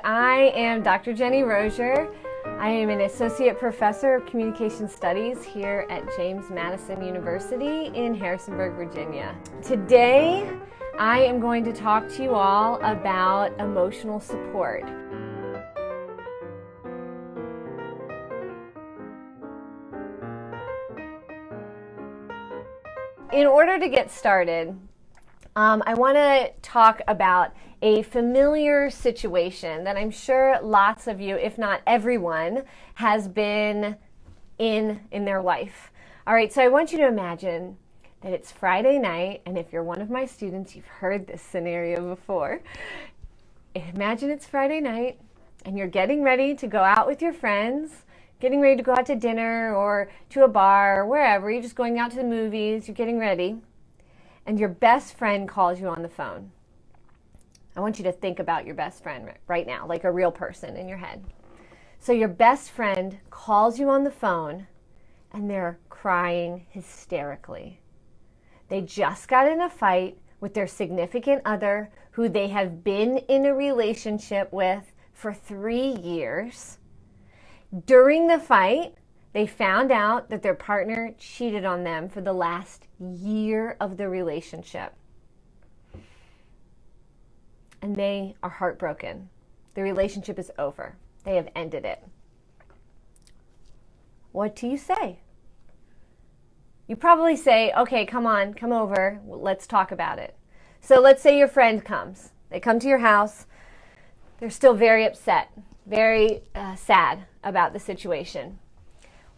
I am Dr. Jennie Rosier. I am an Associate Professor of Communication Studies here at James Madison University in Harrisonburg, Virginia. Today, I am going to talk to you all about emotional support. In order to get started, I want to talk about a familiar situation that I'm sure lots of you, if not everyone, has been in their life. All right, so I want you to imagine that it's Friday night, and if you're one of my students, you've heard this scenario before. Imagine it's Friday night, and you're getting ready to go out with your friends, getting ready to go out to dinner or to a bar or wherever. You're just going out to the movies, you're getting ready, and your best friend calls you on the phone. I want you to think about your best friend right now, like a real person in your head. So your best friend calls you on the phone, and they're crying hysterically. They just got in a fight with their significant other who they have been in a relationship with for 3 years. During the fight, they found out that their partner cheated on them for the last year of the relationship. And they are heartbroken. The relationship is over. They have ended it. What do you say? You probably say, okay, come on, come over, let's talk about it. So let's say your friend comes. They come to your house. They're still very upset, very sad about the situation.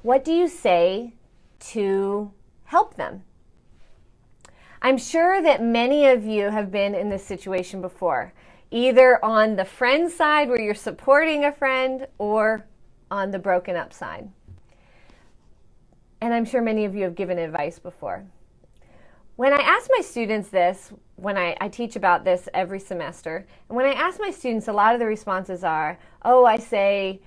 What do you say to help them? I'm sure that many of you have been in this situation before, either on the friend side where you're supporting a friend or on the broken up side. And I'm sure many of you have given advice before. When I ask my students this, when I teach about this every semester, and when I ask my students, a lot of the responses are, oh, I say,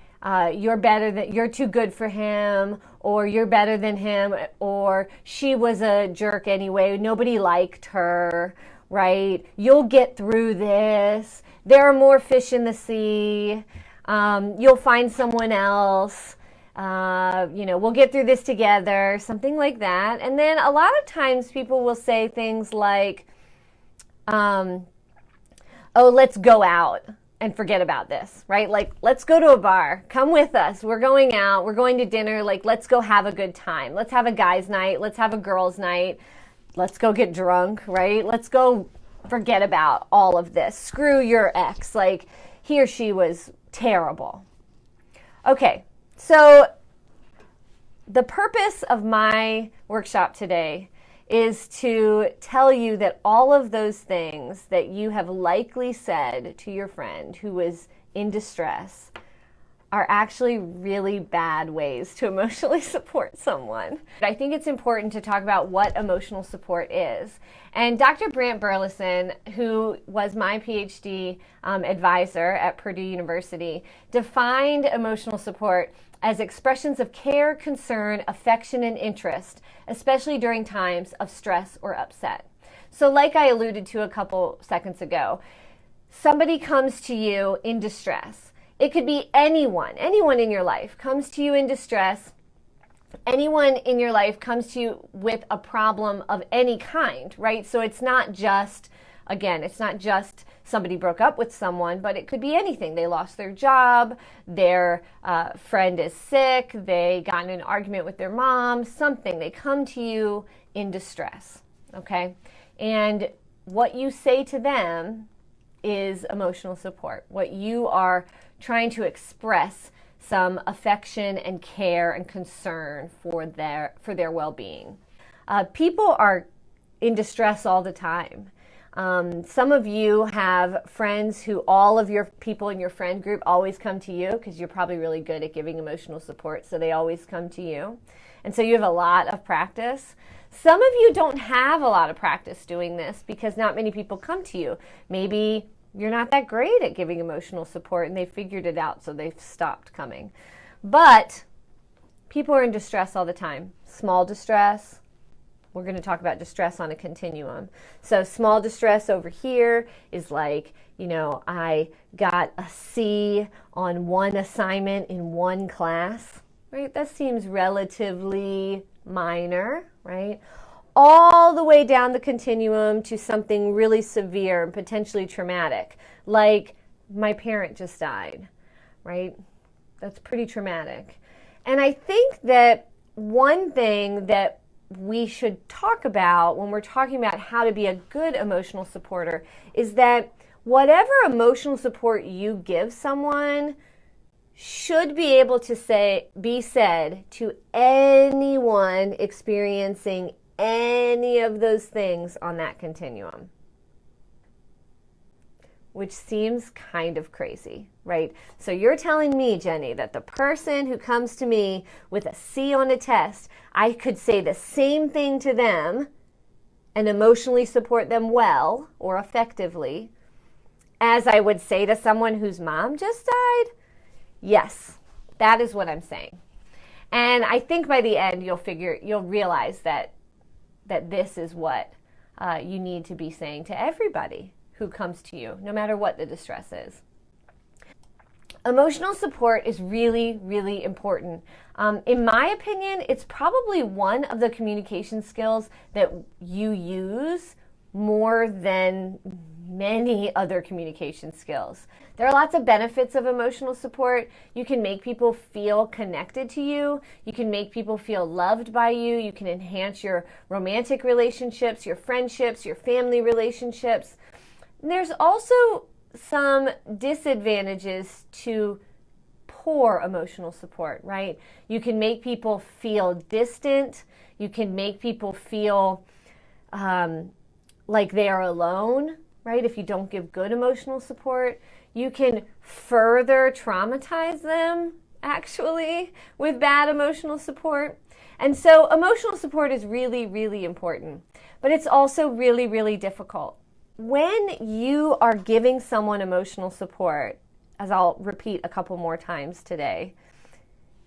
you're too good for him, or you're better than him, or she was a jerk anyway, nobody liked her, right? You'll get through this. There are more fish in the sea. You'll find someone else. We'll get through this together, something like that. And then a lot of times people will say things like, oh, let's go out and forget about this, right? Like, let's go to a bar. Come with us. We're going out. We're going to dinner. Like, let's go have a good time. Let's have a guy's night. Let's have a girl's night. Let's go get drunk, right? Let's go forget about all of this. Screw your ex. Like, he or she was terrible. Okay, so the purpose of my workshop today is to tell you that all of those things that you have likely said to your friend who was in distress are actually really bad ways to emotionally support someone. I think it's important to talk about what emotional support is. And Dr. Brant Burleson, who was my PhD advisor at Purdue University, defined emotional support as expressions of care, concern, affection, and interest, especially during times of stress or upset. So like I alluded to a couple seconds ago, somebody comes to you in distress. It could be anyone in your life comes to you in distress. Anyone in your life comes to you with a problem of any kind, right? So it's not just somebody broke up with someone, but it could be anything. They lost their job, their friend is sick, they got in an argument with their mom, something. They come to you in distress, okay? And what you say to them is emotional support. What you are trying to express some affection and care and concern for their well-being. People are in distress all the time. Some of you have friends who all of your people in your friend group always come to you because you're probably really good at giving emotional support, so they always come to you. And so you have a lot of practice. Some of you don't have a lot of practice doing this because not many people come to you. Maybe you're not that great at giving emotional support and they figured it out, so they've stopped coming. But people are in distress all the time. Small distress, We're going to talk about distress on a continuum. So small distress over here is like, I got a C on one assignment in one class, right? That seems relatively minor, right? All the way down the continuum to something really severe and potentially traumatic, like my parent just died, right? That's pretty traumatic. And I think that one thing that we should talk about when we're talking about how to be a good emotional supporter is that whatever emotional support you give someone should be able to be said to anyone experiencing any of those things on that continuum. Which seems kind of crazy, right? So you're telling me, Jennie, that the person who comes to me with a C on a test, I could say the same thing to them and emotionally support them well or effectively as I would say to someone whose mom just died? Yes, that is what I'm saying. And I think by the end you'll realize that this is what you need to be saying to everybody who comes to you, no matter what the distress is. Emotional support is really, really important. In my opinion, it's probably one of the communication skills that you use more than many other communication skills. There are lots of benefits of emotional support. You can make people feel connected to you. You can make people feel loved by you. You can enhance your romantic relationships, your friendships, your family relationships. There's also some disadvantages to poor emotional support, right? You can make people feel distant. You can make people feel like they are alone, right? If you don't give good emotional support, you can further traumatize them, actually, with bad emotional support. And so emotional support is really, really important, but it's also really, really difficult. When you are giving someone emotional support, as I'll repeat a couple more times today,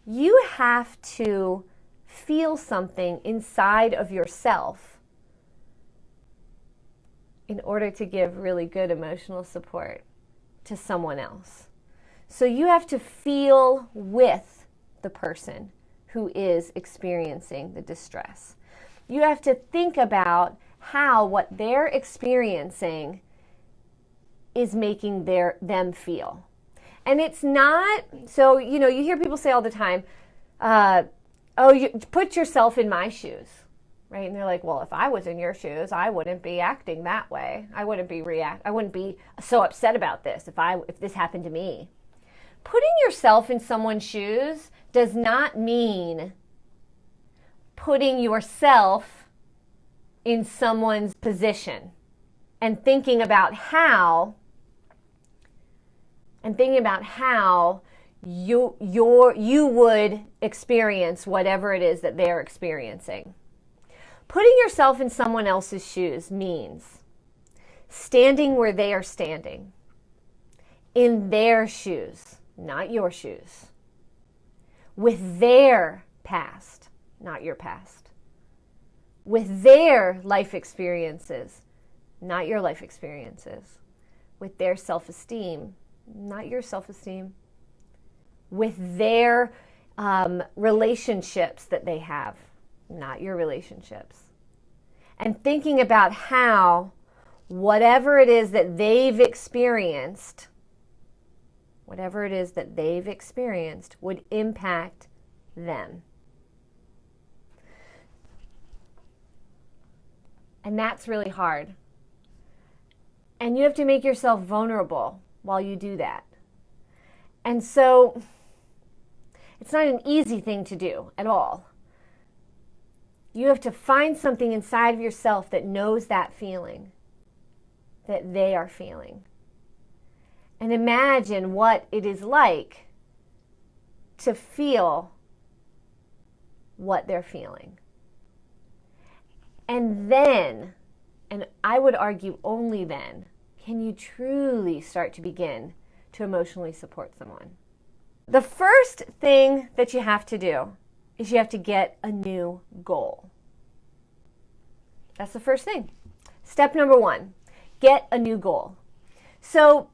you have to feel something inside of yourself in order to give really good emotional support to someone else. So you have to feel with the person who is experiencing the distress. You have to think about how what they're experiencing is making them feel. And it's not, so, you hear people say all the time, you put yourself in my shoes, right? And they're like, well, if I was in your shoes, I wouldn't be acting that way. I wouldn't be so upset about this if this happened to me. Putting yourself in someone's shoes does not mean putting yourself in someone's position and thinking about how you would experience whatever it is that they're experiencing. Putting yourself in someone else's shoes means standing where they are standing, in their shoes, not your shoes, with their past, not your past, with their life experiences, not your life experiences, with their self-esteem, not your self-esteem, with their relationships that they have, not your relationships, and thinking about how whatever it is that they've experienced would impact them. And that's really hard. And you have to make yourself vulnerable while you do that. And so it's not an easy thing to do at all. You have to find something inside of yourself that knows that feeling that they are feeling. And imagine what it is like to feel what they're feeling. And then, and I would argue only then, can you truly start to begin to emotionally support someone. The first thing that you have to do is you have to get a new goal. That's the first thing. Step number 1, get a new goal. So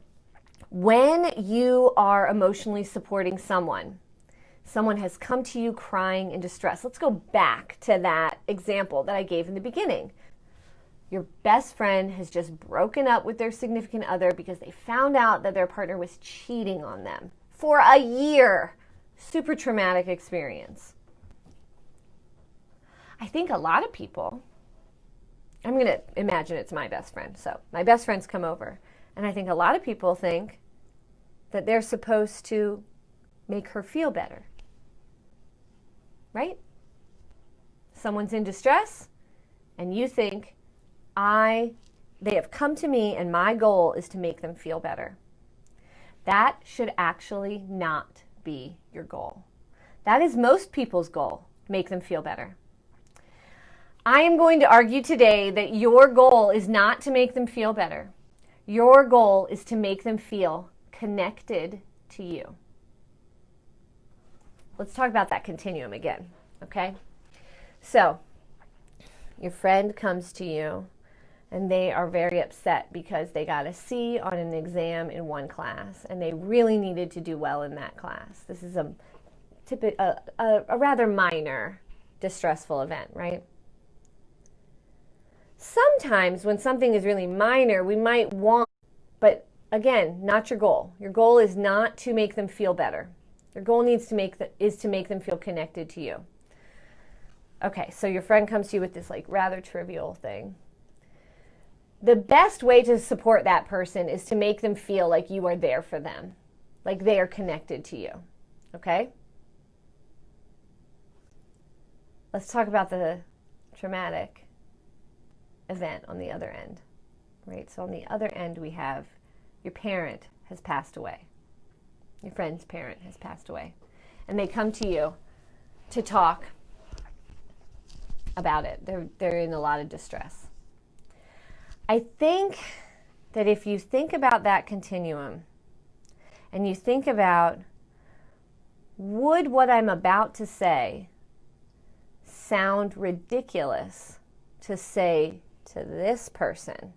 when you are emotionally supporting someone has come to you crying in distress. Let's go back to that example that I gave in the beginning. Your best friend has just broken up with their significant other because they found out that their partner was cheating on them for a year. Super traumatic experience. I think a lot of people, I'm going to imagine it's my best friend. So my best friend's come over, and I think a lot of people think that they're supposed to make her feel better. Right? Someone's in distress, and you think, they have come to me and my goal is to make them feel better. That should actually not be your goal. That is most people's goal, make them feel better. I am going to argue today that your goal is not to make them feel better. Your goal is to make them feel connected to you. Let's talk about that continuum again, okay? So, your friend comes to you and they are very upset because they got a C on an exam in one class and they really needed to do well in that class. This is a rather minor distressful event, right? Sometimes when something is really minor, we might want, but again, not your goal. Your goal is not to make them feel better. Your goal is to make them feel connected to you. Okay, so your friend comes to you with this rather trivial thing. The best way to support that person is to make them feel like you are there for them, like they are connected to you. Okay? Let's talk about the traumatic event on the other end. Right? So on the other end we have your parent has passed away. Your friend's parent has passed away. And they come to you to talk about it. They're in a lot of distress. I think that if you think about that continuum and you think about, would what I'm about to say sound ridiculous to say to this person?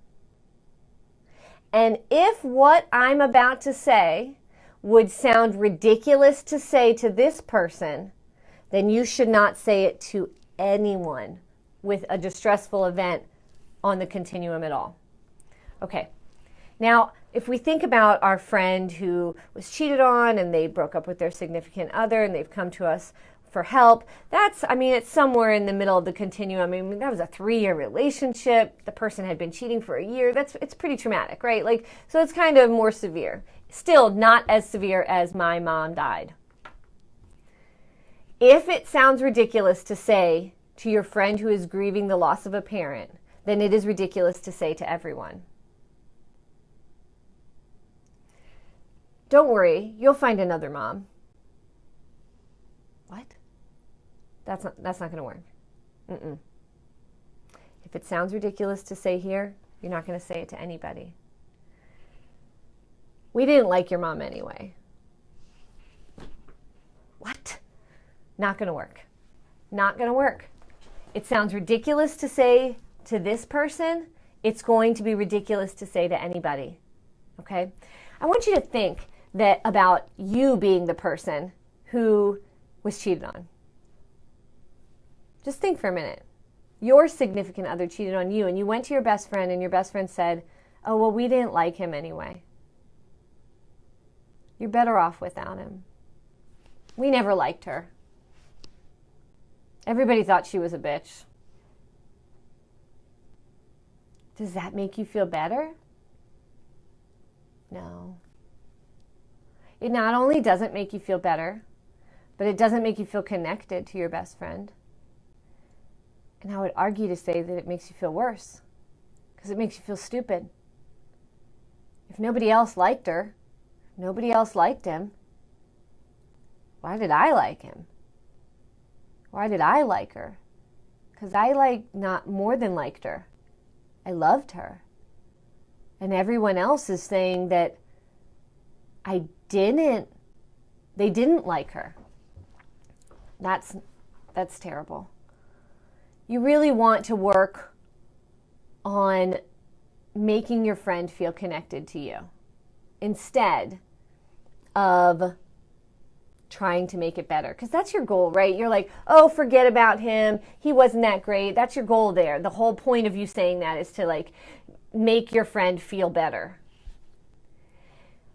And if what I'm about to say would sound ridiculous to say to this person, then you should not say it to anyone with a distressful event on the continuum at all. Okay, now if we think about our friend who was cheated on and they broke up with their significant other and they've come to us for help, it's somewhere in the middle of the continuum. That was a 3-year relationship. The person had been cheating for a year. It's pretty traumatic, right? So it's kind of more severe. Still not as severe as my mom died. If it sounds ridiculous to say to your friend who is grieving the loss of a parent, then it is ridiculous to say to everyone. Don't worry, you'll find another mom. What? That's not going to work. Mm-mm. If it sounds ridiculous to say here, you're not going to say it to anybody. We didn't like your mom anyway. What? Not going to work. Not going to work. It sounds ridiculous to say to this person. It's going to be ridiculous to say to anybody. Okay? I want you to think that about you being the person who was cheated on. Just think for a minute. Your significant other cheated on you and you went to your best friend and your best friend said, "Oh, well, we didn't like him anyway. You're better off without him. We never liked her. Everybody thought she was a bitch." Does that make you feel better? No. It not only doesn't make you feel better, but it doesn't make you feel connected to your best friend. And I would argue to say that it makes you feel worse, because it makes you feel stupid. If nobody else liked her, nobody else liked him, why did I like him? Why did I like her? Because I not more than liked her. I loved her. And everyone else is saying that they didn't like her. That's terrible. You really want to work on making your friend feel connected to you instead of trying to make it better. Because that's your goal, right? You're like, oh, forget about him. He wasn't that great. That's your goal there. The whole point of you saying that is to like make your friend feel better.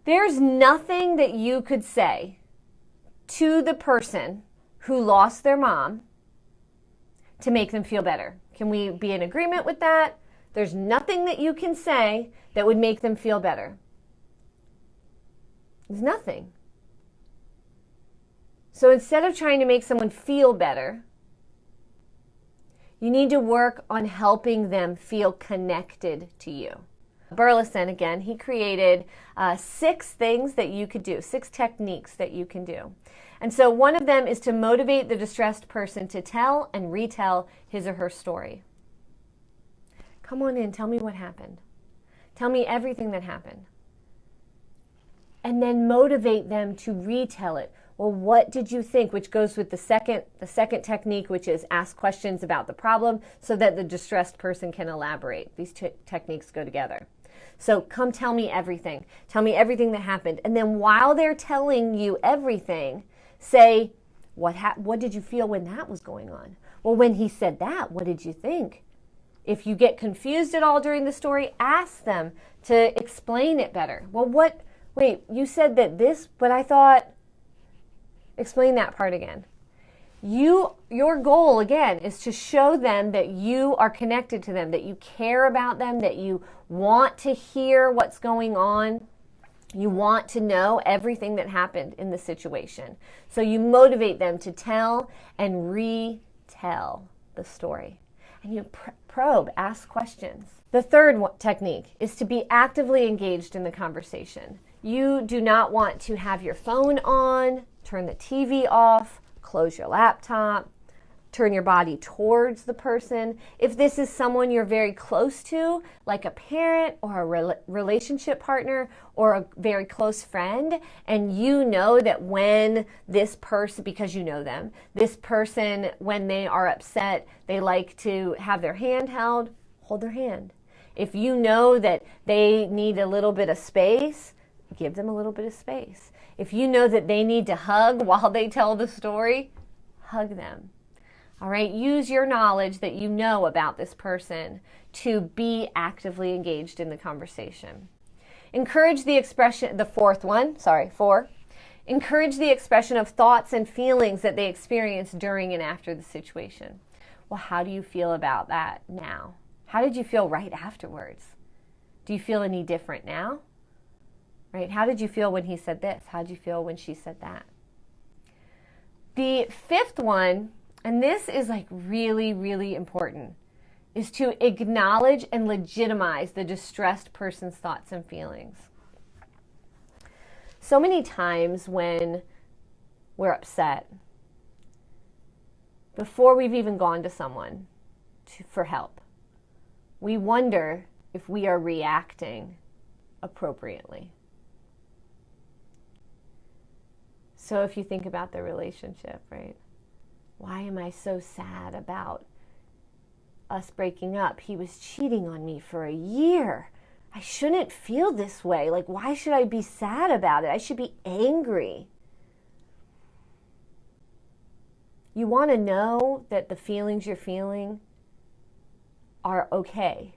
There's nothing that you could say to the person who lost their mom to make them feel better. Can we be in agreement with that? There's nothing that you can say that would make them feel better. There's nothing. So instead of trying to make someone feel better, you need to work on helping them feel connected to you. Burleson, again, he created 6 things that you could do, 6 techniques that you can do. And so one of them is to motivate the distressed person to tell and retell his or her story. Come on in, tell me what happened. Tell me everything that happened. And then motivate them to retell it. Well, what did you think? Which goes with the second technique, which is ask questions about the problem so that the distressed person can elaborate. These 2 techniques go together. So come tell me everything. Tell me everything that happened. And then while they're telling you everything, say, what did you feel when that was going on? Well, when he said that, what did you think? If you get confused at all during the story, ask them to explain it better. Well, wait, you said that this, but I thought, explain that part again. Your goal, again, is to show them that you are connected to them, that you care about them, that you want to hear what's going on. You want to know everything that happened in the situation. So you motivate them to tell and retell the story. And you probe, ask questions. The third technique is to be actively engaged in the conversation. You do not want to have your phone on, turn the TV off, close your laptop, turn your body towards the person. If this is someone you're very close to, like a parent or a relationship partner or a very close friend, and you know that when this person, because you know them, this person, when they are upset, they like to have their hand held, hold their hand. If you know that they need a little bit of space, give them a little bit of space. If you know that they need to hug while they tell the story, hug them. All right, use your knowledge that you know about this person to be actively engaged in the conversation. Encourage the expression, 4. Encourage the expression of thoughts and feelings that they experience during and after the situation. Well, how do you feel about that now? How did you feel right afterwards? Do you feel any different now? Right? How did you feel when he said this? How did you feel when she said that? The 5th one, and this is like really, really important, is to acknowledge and legitimize the distressed person's thoughts and feelings. So many times when we're upset, before we've even gone to someone for help, we wonder if we are reacting appropriately. So if you think about the relationship, right? Why am I so sad about us breaking up? He was cheating on me for a year. I shouldn't feel this way. Like, why should I be sad about it? I should be angry. You want to know that the feelings you're feeling are okay.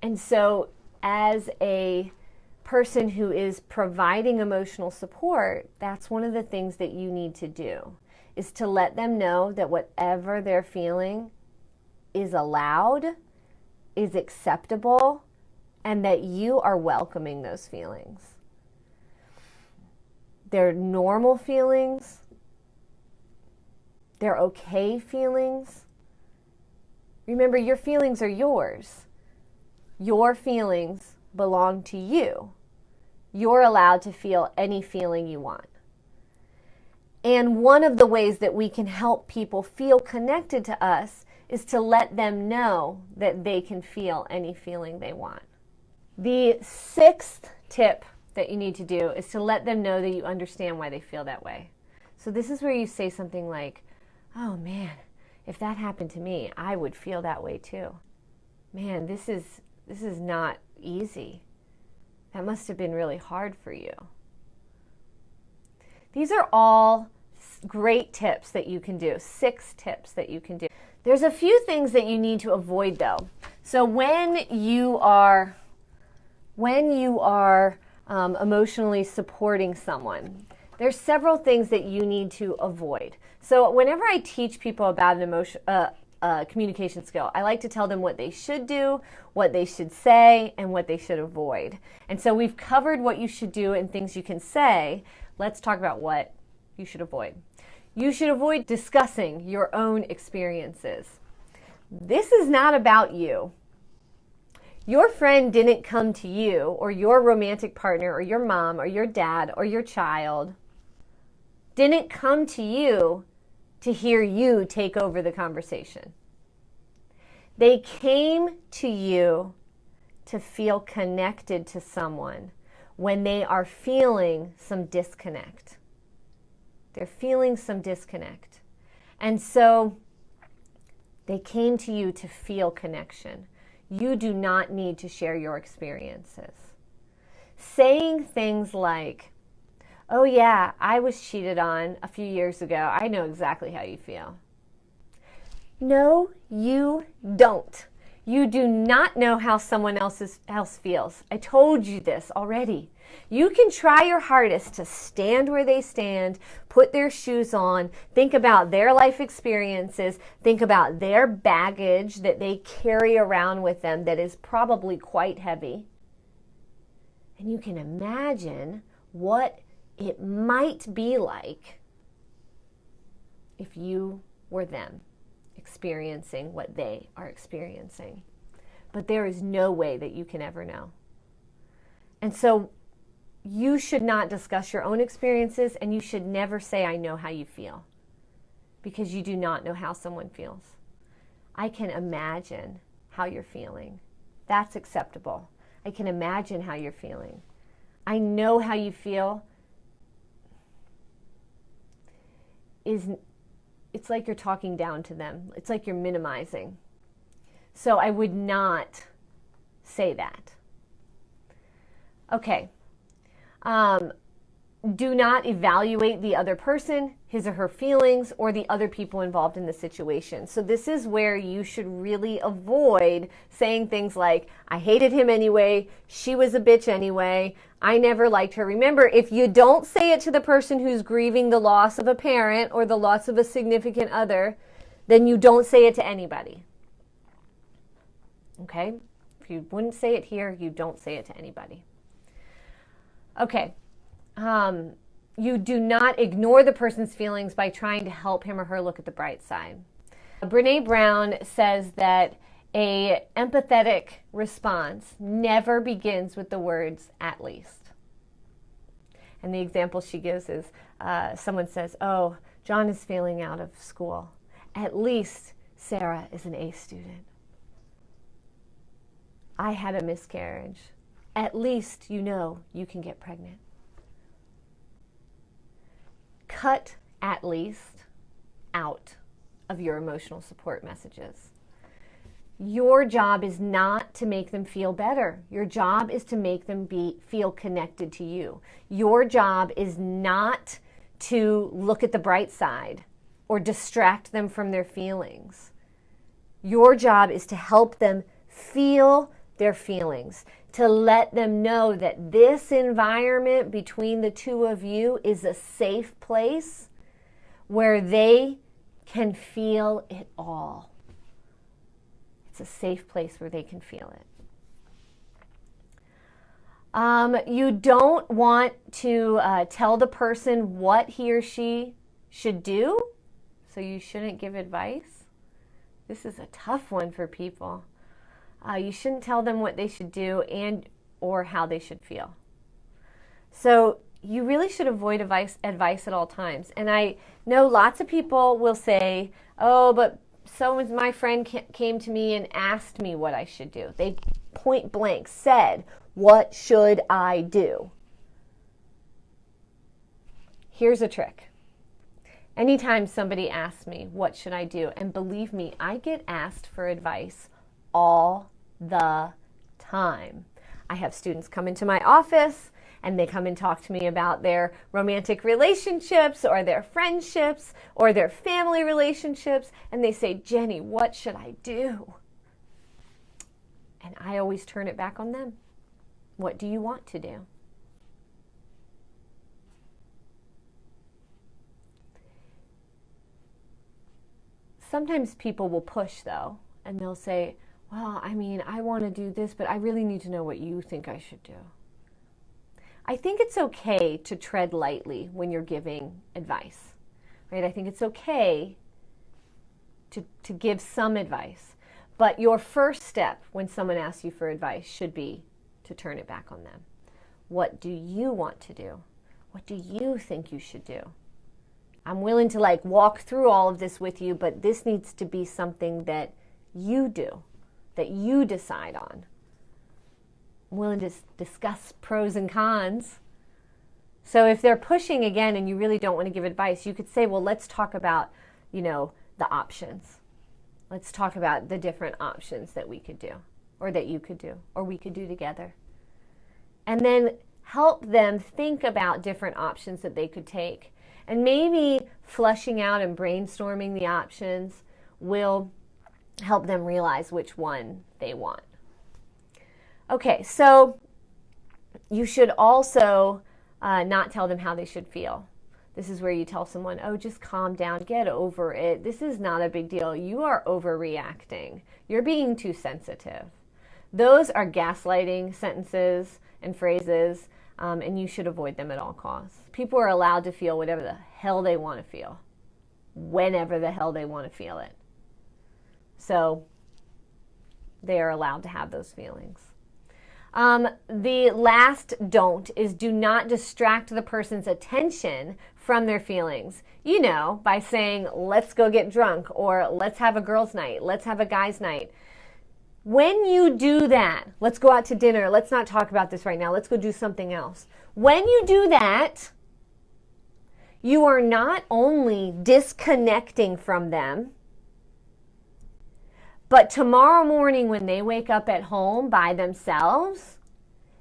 And so as a person who is providing emotional support, that's one of the things that you need to do, is to let them know that whatever they're feeling is allowed, is acceptable, and that you are welcoming those feelings. They're normal feelings. They're okay feelings. Remember, your feelings are yours. Your feelings belong to you. You're allowed to feel any feeling you want. And one of the ways that we can help people feel connected to us is to let them know that they can feel any feeling they want. The 6th tip that you need to do is to let them know that you understand why they feel that way. So this is where you say something like, oh man, if that happened to me, I would feel that way too. man, this is not easy. That must have been really hard for you. These are all great tips that you can do, 6 tips that you can do. There's a few things that you need to avoid though. So when you are emotionally supporting someone, there's several things that you need to avoid. So whenever I teach people about an communication skill, I like to tell them what they should do, what they should say, and what they should avoid. And so we've covered what you should do and things you can say. Let's talk about what you should avoid. You should avoid discussing your own experiences. This is not about you. Your friend didn't come to you, or your romantic partner, or your mom, or your dad, or your child didn't come to you to hear you take over the conversation. They came to you to feel connected to someone when they are feeling some disconnect. They're feeling some disconnect. And so they came to you to feel connection. You do not need to share your experiences. Saying things like, oh yeah, I was cheated on a few years ago. I know exactly how you feel. No, you don't. You do not know how someone else feels. I told you this already. You can try your hardest to stand where they stand, put their shoes on, think about their life experiences, think about their baggage that they carry around with them that is probably quite heavy. And you can imagine what it might be like if you were them, experiencing what they are experiencing. But there is no way that you can ever know. And so you should not discuss your own experiences, and you should never say, I know how you feel, because you do not know how someone feels. I can imagine how you're feeling. That's acceptable. I can imagine how you're feeling. I know how you feel. It's like you're talking down to them. It's like you're minimizing. So I would not say that. Okay. Do not evaluate the other person, his or her feelings, or the other people involved in the situation. So this is where you should really avoid saying things like, I hated him anyway, she was a bitch anyway, I never liked her. Remember, if you don't say it to the person who's grieving the loss of a parent or the loss of a significant other, then you don't say it to anybody. Okay? If you wouldn't say it here, you don't say it to anybody. Okay. You do not ignore the person's feelings by trying to help him or her look at the bright side. Brene Brown says that an empathetic response never begins with the words, at least. And the example she gives is someone says, oh, John is failing out of school. At least Sarah is an A student. I had a miscarriage. At least you know you can get pregnant. Cut at least out of your emotional support messages. Your job is not to make them feel better. Your job is to make them feel connected to you. Your job is not to look at the bright side or distract them from their feelings. Your job is to help them feel their feelings, to let them know that this environment between the two of you is a safe place where they can feel it all. It's a safe place where they can feel it. You don't want to tell the person what he or she should do, so you shouldn't give advice. This is a tough one for people. You shouldn't tell them what they should do and or how they should feel. So you really should avoid advice at all times. And I know lots of people will say, oh, but my friend came to me and asked me what I should do. They point blank said, what should I do? Here's a trick. Anytime somebody asks me, what should I do? And believe me, I get asked for advice all the time. I have students come into my office and they come and talk to me about their romantic relationships or their friendships or their family relationships, and they say, Jennie, what should I do? And I always turn it back on them. What do you want to do? Sometimes people will push, though, and they'll say, well, I want to do this, but I really need to know what you think I should do. I think it's okay to tread lightly when you're giving advice, right? I think it's okay to give some advice, but your first step when someone asks you for advice should be to turn it back on them. What do you want to do? What do you think you should do? I'm willing to walk through all of this with you, but this needs to be something that you do, that you decide on. I'm willing to discuss pros and cons. So if they're pushing again and you really don't want to give advice, you could say, well, let's talk about, the options. Let's talk about the different options that we could do, or that you could do, or we could do together. And then help them think about different options that they could take. And maybe flushing out and brainstorming the options will help them realize which one they want. Okay, so you should also not tell them how they should feel. This is where you tell someone, oh, just calm down, get over it. This is not a big deal. You are overreacting. You're being too sensitive. Those are gaslighting sentences and phrases, and you should avoid them at all costs. People are allowed to feel whatever the hell they want to feel, whenever the hell they want to feel it. So they are allowed to have those feelings. The last don't is do not distract the person's attention from their feelings. By saying, let's go get drunk, or let's have a girls' night, let's have a guys' night. When you do that, let's go out to dinner, let's not talk about this right now, let's go do something else. When you do that, you are not only disconnecting from them, but tomorrow morning when they wake up at home by themselves,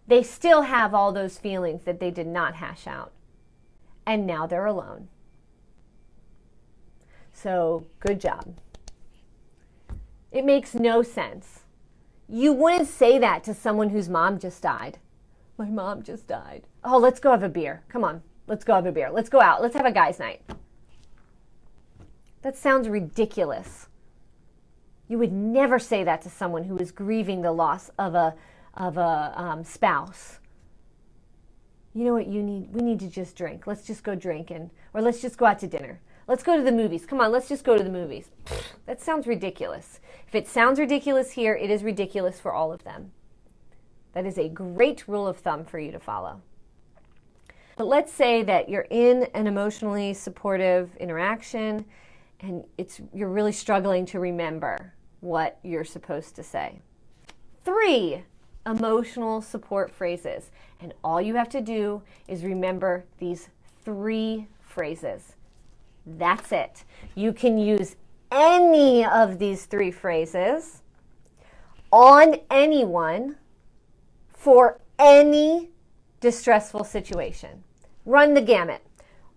they still have all those feelings that they did not hash out. And now they're alone. So, good job. It makes no sense. You wouldn't say that to someone whose mom just died. My mom just died. Oh, let's go have a beer. Come on, let's go have a beer. Let's go out. Let's have a guys' night. That sounds ridiculous. You would never say that to someone who is grieving the loss of a spouse. You know what you need? We need to just drink. Let's just go drink, or let's just go out to dinner. Let's go to the movies. Come on, let's just go to the movies. That sounds ridiculous. If it sounds ridiculous here, it is ridiculous for all of them. That is a great rule of thumb for you to follow. But let's say that you're in an emotionally supportive interaction and you're really struggling to remember what you're supposed to say. 3 emotional support phrases. And all you have to do is remember these 3 phrases. That's it. You can use any of these 3 phrases on anyone for any distressful situation. Run the gamut.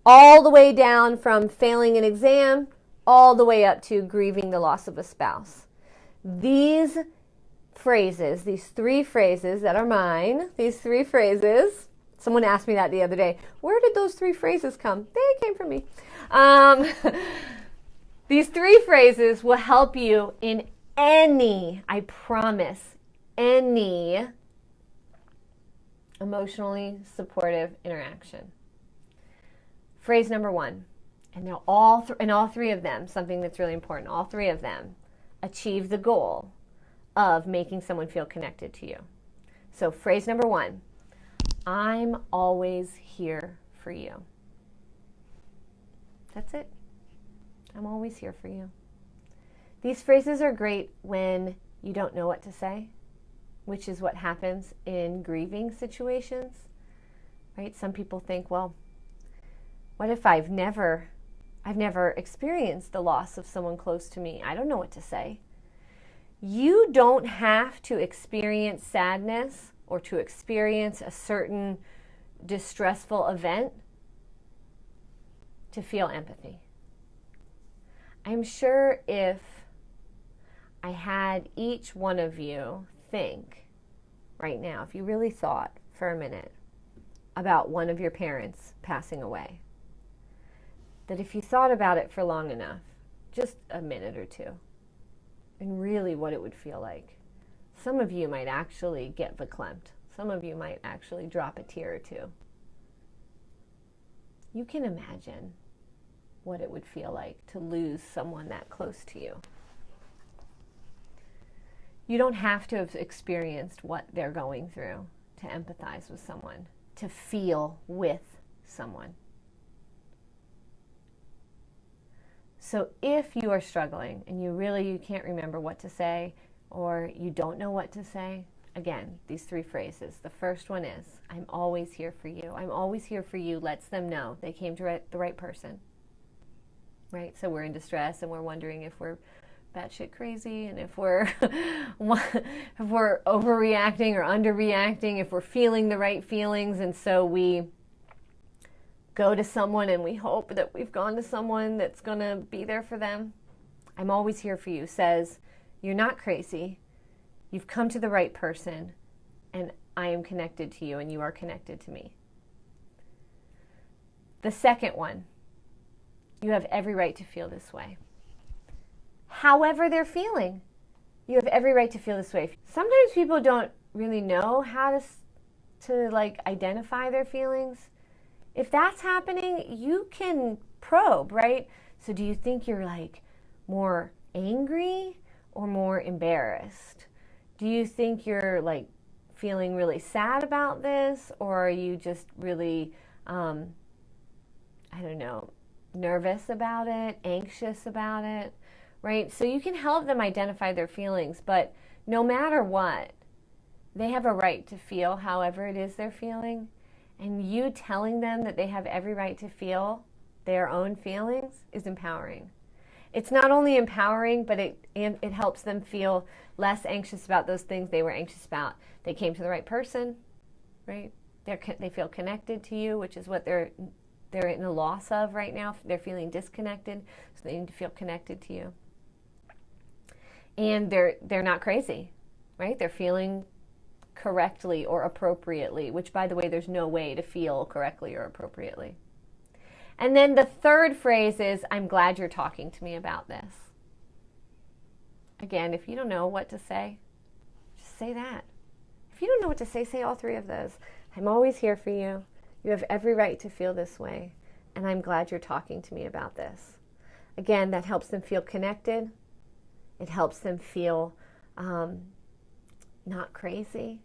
All the way down from failing an exam, all the way up to grieving the loss of a spouse. These phrases, these 3 phrases that are mine, these 3 phrases, someone asked me that the other day, where did those 3 phrases come? They came from me. These 3 phrases will help you in any, I promise, any emotionally supportive interaction. Phrase number 1, and now all 3 of them, something that's really important, all 3 of them achieve the goal of making someone feel connected to you. So phrase number 1, I'm always here for you. That's it. I'm always here for you. These phrases are great when you don't know what to say, which is what happens in grieving situations, right? Some people think, well, what if I've never experienced the loss of someone close to me? I don't know what to say. You don't have to experience sadness or to experience a certain distressful event to feel empathy. I'm sure if I had each one of you think right now, if you really thought for a minute about one of your parents passing away, that if you thought about it for long enough, just a minute or two, and really what it would feel like, some of you might actually get verklempt. Some of you might actually drop a tear or two. You can imagine what it would feel like to lose someone that close to you. You don't have to have experienced what they're going through to empathize with someone, to feel with someone. So if you are struggling and you can't remember what to say, or you don't know what to say, again, these 3 phrases. The first one is, I'm always here for you. I'm always here for you lets them know they came to the right person. Right? So we're in distress and we're wondering if we're batshit crazy, and if we're overreacting or underreacting, if we're feeling the right feelings, and so we go to someone and we hope that we've gone to someone that's going to be there for them. I'm always here for you says, you're not crazy, you've come to the right person, and I am connected to you and you are connected to me. The second one, you have every right to feel this way. However they're feeling, you have every right to feel this way. Sometimes people don't really know how to identify their feelings. If that's happening, you can probe, right? So do you think you're more angry or more embarrassed? Do you think you're feeling really sad about this, or are you just really, nervous about it, anxious about it, right? So you can help them identify their feelings, but no matter what, they have a right to feel however it is they're feeling. And you telling them that they have every right to feel their own feelings is empowering. It's not only empowering, but it helps them feel less anxious about those things they were anxious about. They came to the right person, right? They feel connected to you, which is what they're in the loss of right now. They're feeling disconnected, so they need to feel connected to you. And they're not crazy, right? They're feeling correctly or appropriately, which, by the way, there's no way to feel correctly or appropriately. And then the third phrase is, I'm glad you're talking to me about this. Again, if you don't know what to say, just say that. If you don't know what to say, say all 3 of those. I'm always here for you. You have every right to feel this way. And I'm glad you're talking to me about this. Again, that helps them feel connected. It helps them feel not crazy,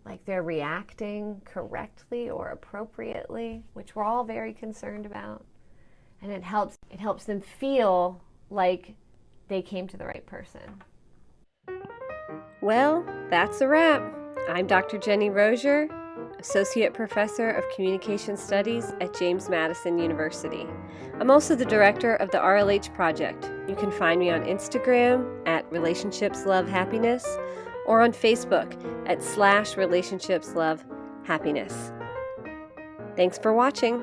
like they're reacting correctly or appropriately, which we're all very concerned about. And it helps them feel like they came to the right person. Well, that's a wrap. I'm Dr. Jennie Rosier, Associate Professor of Communication Studies at James Madison University. I'm also the director of the RLH Project. You can find me on Instagram at Relationships Love Happiness, or on Facebook at /Relationships Love Happiness. Thanks for watching.